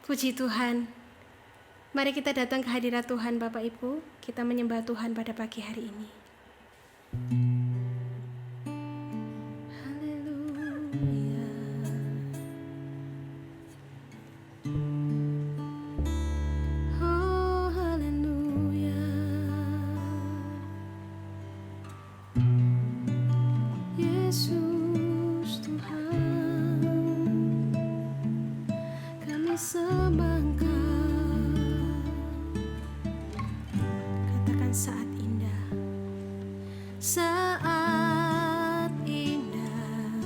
Puji Tuhan. Mari kita datang ke hadirat Tuhan Bapak Ibu. Kita menyembah Tuhan pada pagi hari ini. Haleluya. Oh haleluya. Yesus Tuhan, kami sembah Engkau. Katakan saat indah, saat indah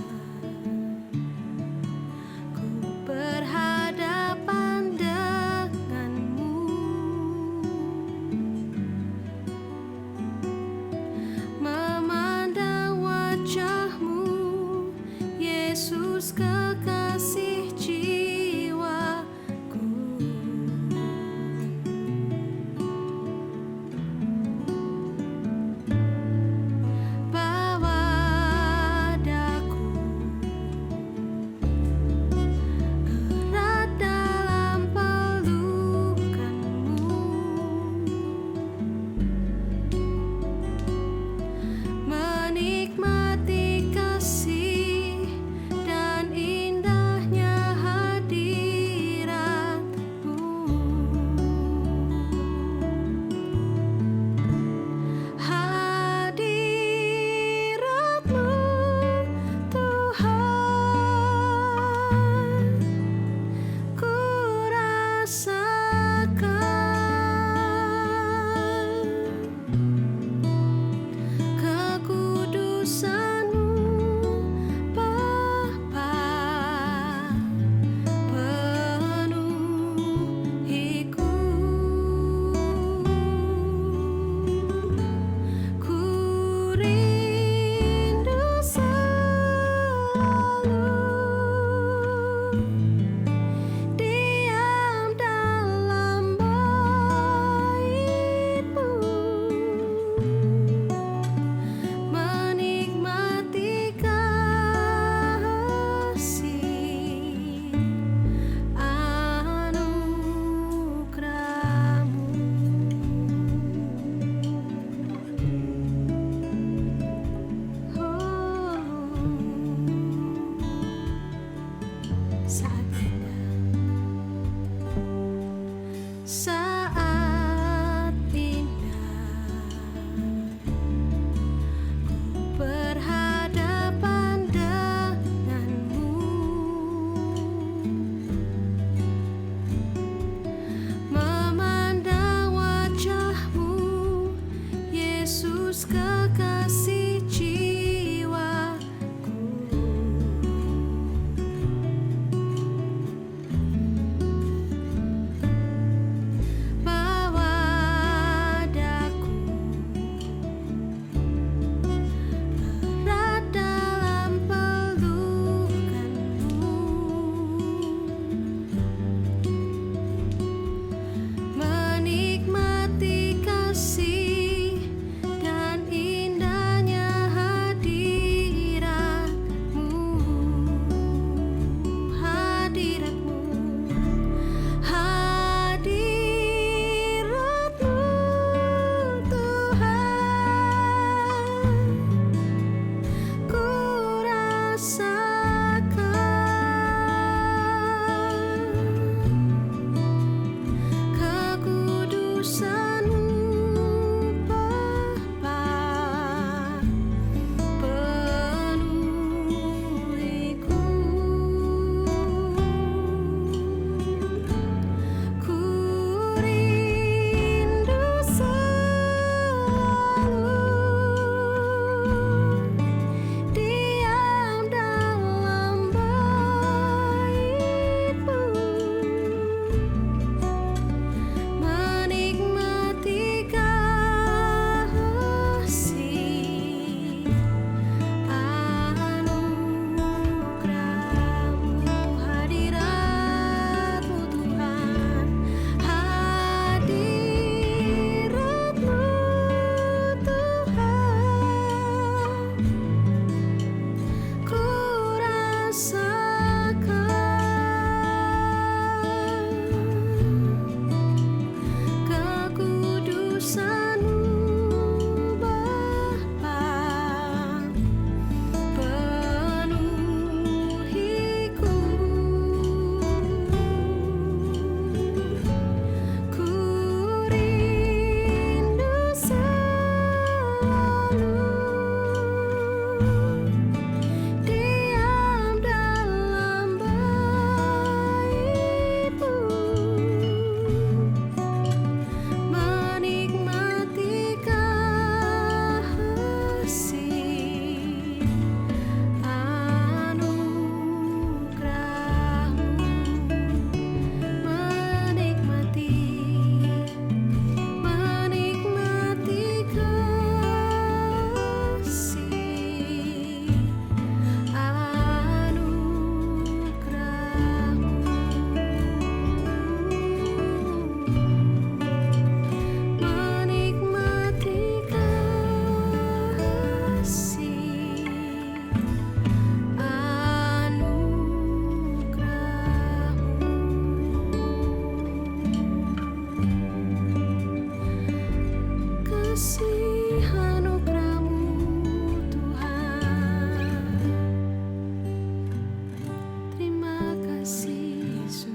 ku berhadapan denganmu, memandang wajahmu, Yesus kekasih jiwaku. Bawa daku erat dalam pelukanmu, menikmati kasih dan indahnya hadirat-Mu. Hadirat-Mu Tuhan, ku rasakan kekudusan-Mu Bapa, penuhiku. Ku rindu selalu diam dalam bait-Mu, menikmati kasih anugerah-Mu. Oh, saat indah, saat indah ku berhadapan denganmu, memandang wajahmu, Yesus kekasih jiwaku. Bawa daku erat dalam pelukan-Mu, menikmati kasih dan indahnya kasih anugerah-Mu Tuhan. Terima kasih Yesus.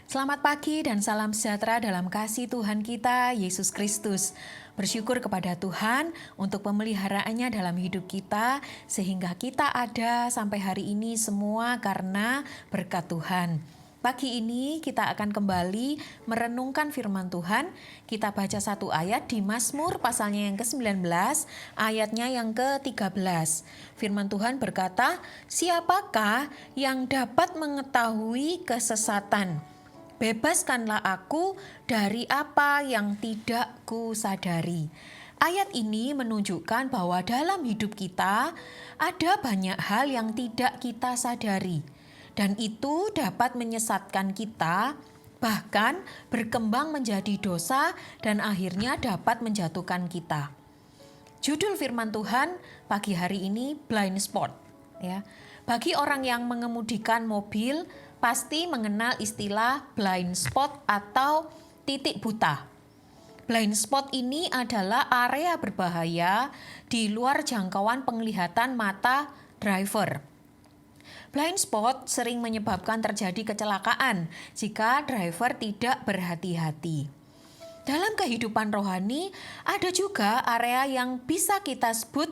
Selamat pagi dan salam sejahtera dalam kasih Tuhan kita, Yesus Kristus. Bersyukur kepada Tuhan untuk pemeliharaannya dalam hidup kita, sehingga kita ada sampai hari ini semua karena berkat Tuhan. Pagi ini kita akan kembali merenungkan firman Tuhan. Kita baca satu ayat di Mazmur pasalnya yang ke-19, ayatnya yang ke-13. Firman Tuhan berkata, "Siapakah yang dapat mengetahui kesesatan? Bebaskanlah aku dari apa yang tidak kusadari." Ayat ini menunjukkan bahwa dalam hidup kita ada banyak hal yang tidak kita sadari, dan itu dapat menyesatkan kita, bahkan berkembang menjadi dosa dan akhirnya dapat menjatuhkan kita. Judul firman Tuhan pagi hari ini blind spot, ya. Bagi orang yang mengemudikan mobil pasti mengenal istilah blind spot atau titik buta. Blind spot ini adalah area berbahaya di luar jangkauan penglihatan mata driver. Blind spot sering menyebabkan terjadi kecelakaan jika driver tidak berhati-hati. Dalam kehidupan rohani, ada juga area yang bisa kita sebut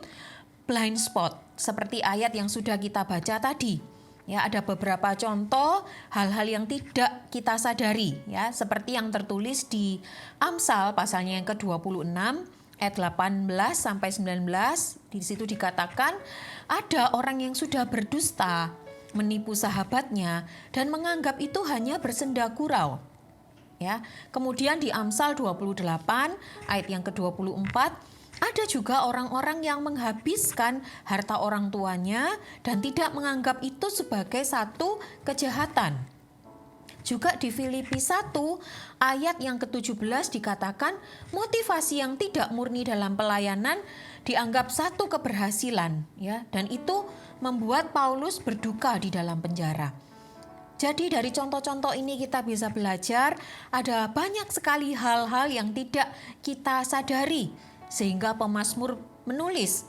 blind spot, seperti ayat yang sudah kita baca tadi. Ya, ada beberapa contoh hal-hal yang tidak kita sadari, ya, seperti yang tertulis di Amsal pasalnya yang ke-26 ayat 18 sampai 19. Di situ dikatakan ada orang yang sudah berdusta, menipu sahabatnya dan menganggap itu hanya bersenda gurau. Ya, kemudian di Amsal 28 ayat yang ke-24 ada juga orang-orang yang menghabiskan harta orang tuanya dan tidak menganggap itu sebagai satu kejahatan. Juga di Filipi 1 ayat yang ke-17 dikatakan motivasi yang tidak murni dalam pelayanan dianggap satu keberhasilan, ya, dan itu membuat Paulus berduka di dalam penjara. Jadi dari contoh-contoh ini kita bisa belajar ada banyak sekali hal-hal yang tidak kita sadari, sehingga pemazmur menulis,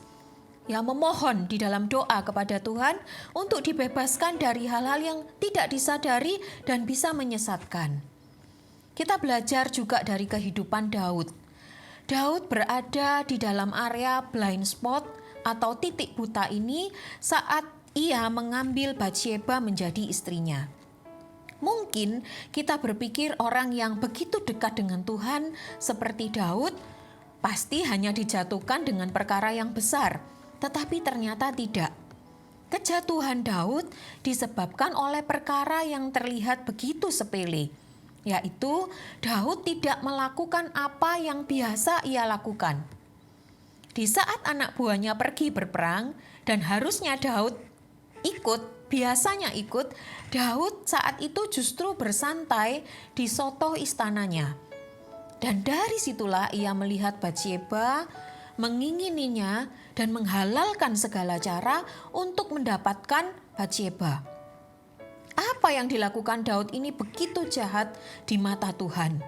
ya, memohon di dalam doa kepada Tuhan untuk dibebaskan dari hal-hal yang tidak disadari dan bisa menyesatkan. Kita belajar juga dari kehidupan Daud. Daud berada di dalam area blind spot atau titik buta ini saat ia mengambil Batsyeba menjadi istrinya. Mungkin kita berpikir orang yang begitu dekat dengan Tuhan seperti Daud pasti hanya dijatuhkan dengan perkara yang besar, tetapi ternyata tidak. Kejatuhan Daud disebabkan oleh perkara yang terlihat begitu sepele, yaitu Daud tidak melakukan apa yang biasa ia lakukan. Di saat anak buahnya pergi berperang dan harusnya Daud biasanya ikut, Daud saat itu justru bersantai di sotoh istananya. Dan dari situlah ia melihat Batsyeba, mengingininya dan menghalalkan segala cara untuk mendapatkan Batsyeba. Apa yang dilakukan Daud ini begitu jahat di mata Tuhan.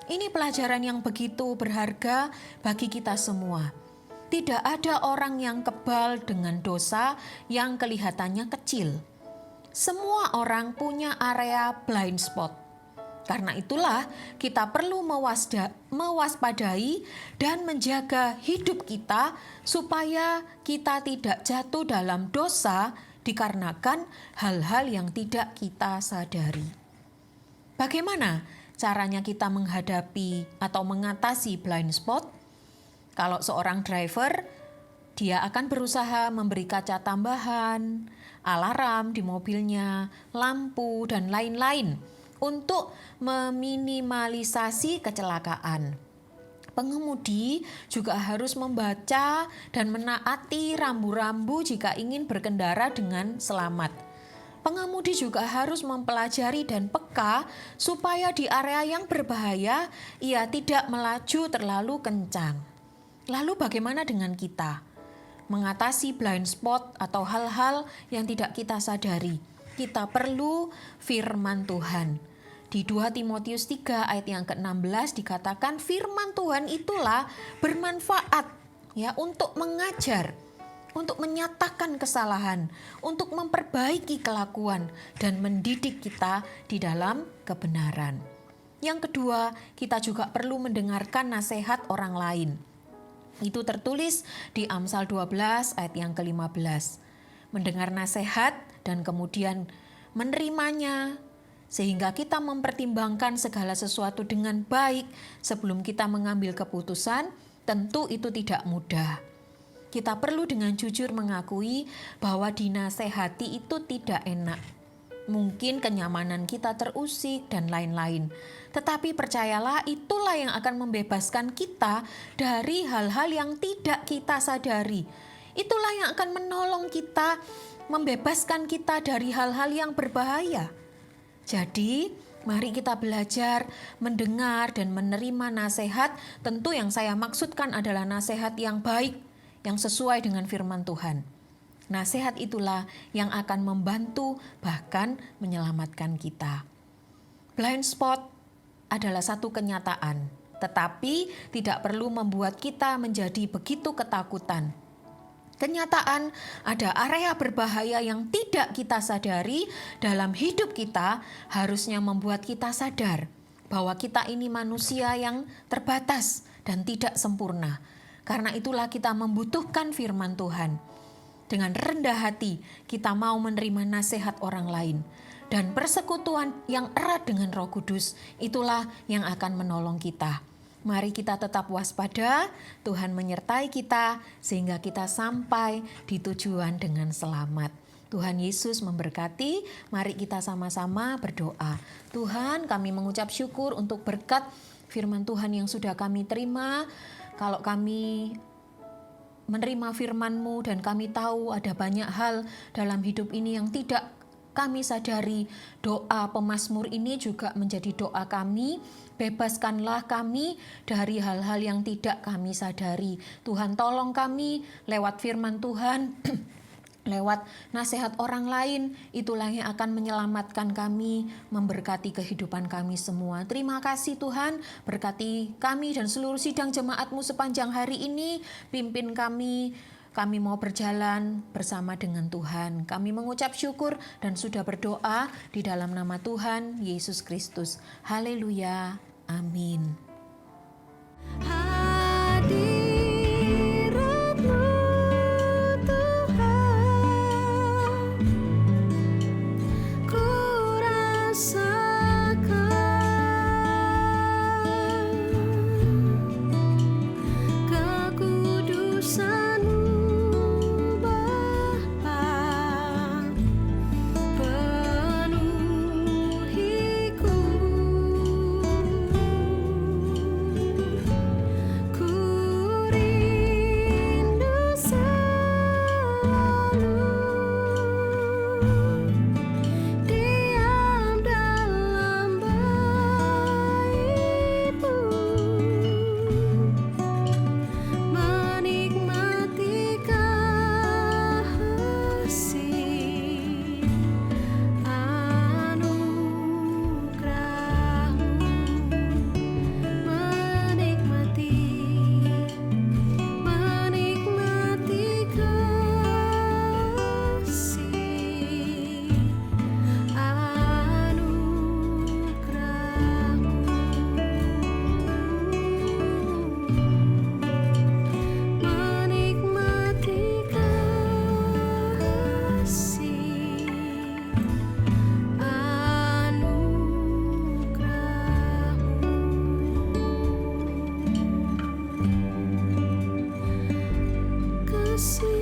Ini pelajaran yang begitu berharga bagi kita semua. Tidak ada orang yang kebal dengan dosa yang kelihatannya kecil. Semua orang punya area blind spot. Karena itulah kita perlu mewaspadai dan menjaga hidup kita supaya kita tidak jatuh dalam dosa dikarenakan hal-hal yang tidak kita sadari. Bagaimana caranya kita menghadapi atau mengatasi blind spot? Kalau seorang driver, dia akan berusaha memberi kaca tambahan, alarm di mobilnya, lampu, dan lain-lain untuk meminimalisasi kecelakaan. Pengemudi juga harus membaca dan menaati rambu-rambu jika ingin berkendara dengan selamat. Pengemudi juga harus mempelajari dan peka supaya di area yang berbahaya ia tidak melaju terlalu kencang. Lalu bagaimana dengan kita? Mengatasi blind spot atau hal-hal yang tidak kita sadari. kita perlu firman Tuhan. Di 2 Timotius 3 ayat yang ke-16 dikatakan firman Tuhan itulah bermanfaat ya untuk mengajar, untuk menyatakan kesalahan, untuk memperbaiki kelakuan dan mendidik kita di dalam kebenaran. Yang kedua, kita juga perlu mendengarkan nasihat orang lain. Itu tertulis di Amsal 12 ayat yang ke-15. Mendengar nasihat dan kemudian menerimanya, sehingga kita mempertimbangkan segala sesuatu dengan baik sebelum kita mengambil keputusan, tentu itu tidak mudah. Kita perlu dengan jujur mengakui bahwa dinasehati itu tidak enak. Mungkin kenyamanan kita terusik dan lain-lain. Tetapi percayalah itulah yang akan membebaskan kita dari hal-hal yang tidak kita sadari. Itulah yang akan menolong kita, membebaskan kita dari hal-hal yang berbahaya. Jadi, mari kita belajar mendengar dan menerima nasihat. Tentu yang saya maksudkan adalah nasihat yang baik, yang sesuai dengan firman Tuhan. Nasihat itulah yang akan membantu bahkan menyelamatkan kita. Blind spot adalah satu kenyataan, tetapi tidak perlu membuat kita menjadi begitu ketakutan. Kenyataan ada area berbahaya yang tidak kita sadari dalam hidup kita harusnya membuat kita sadar bahwa kita ini manusia yang terbatas dan tidak sempurna. Karena itulah kita membutuhkan firman Tuhan. Dengan rendah hati kita mau menerima nasihat orang lain. Dan persekutuan yang erat dengan Roh Kudus itulah yang akan menolong kita. Mari kita tetap waspada, Tuhan menyertai kita sehingga kita sampai di tujuan dengan selamat. Tuhan Yesus memberkati, mari kita sama-sama berdoa. Tuhan, kami mengucap syukur untuk berkat firman Tuhan yang sudah kami terima. Kalau kami menerima firman-Mu dan kami tahu ada banyak hal dalam hidup ini yang tidak kami sadari, doa pemazmur ini juga menjadi doa kami. Bebaskanlah kami dari hal-hal yang tidak kami sadari. Tuhan tolong kami lewat firman Tuhan, lewat nasihat orang lain, itulah yang akan menyelamatkan kami, memberkati kehidupan kami semua. Terima kasih Tuhan, berkati kami dan seluruh sidang jemaat-Mu sepanjang hari ini, pimpin kami mau berjalan bersama dengan Tuhan. Kami mengucap syukur dan sudah berdoa di dalam nama Tuhan Yesus Kristus. Haleluya, amin. kasih.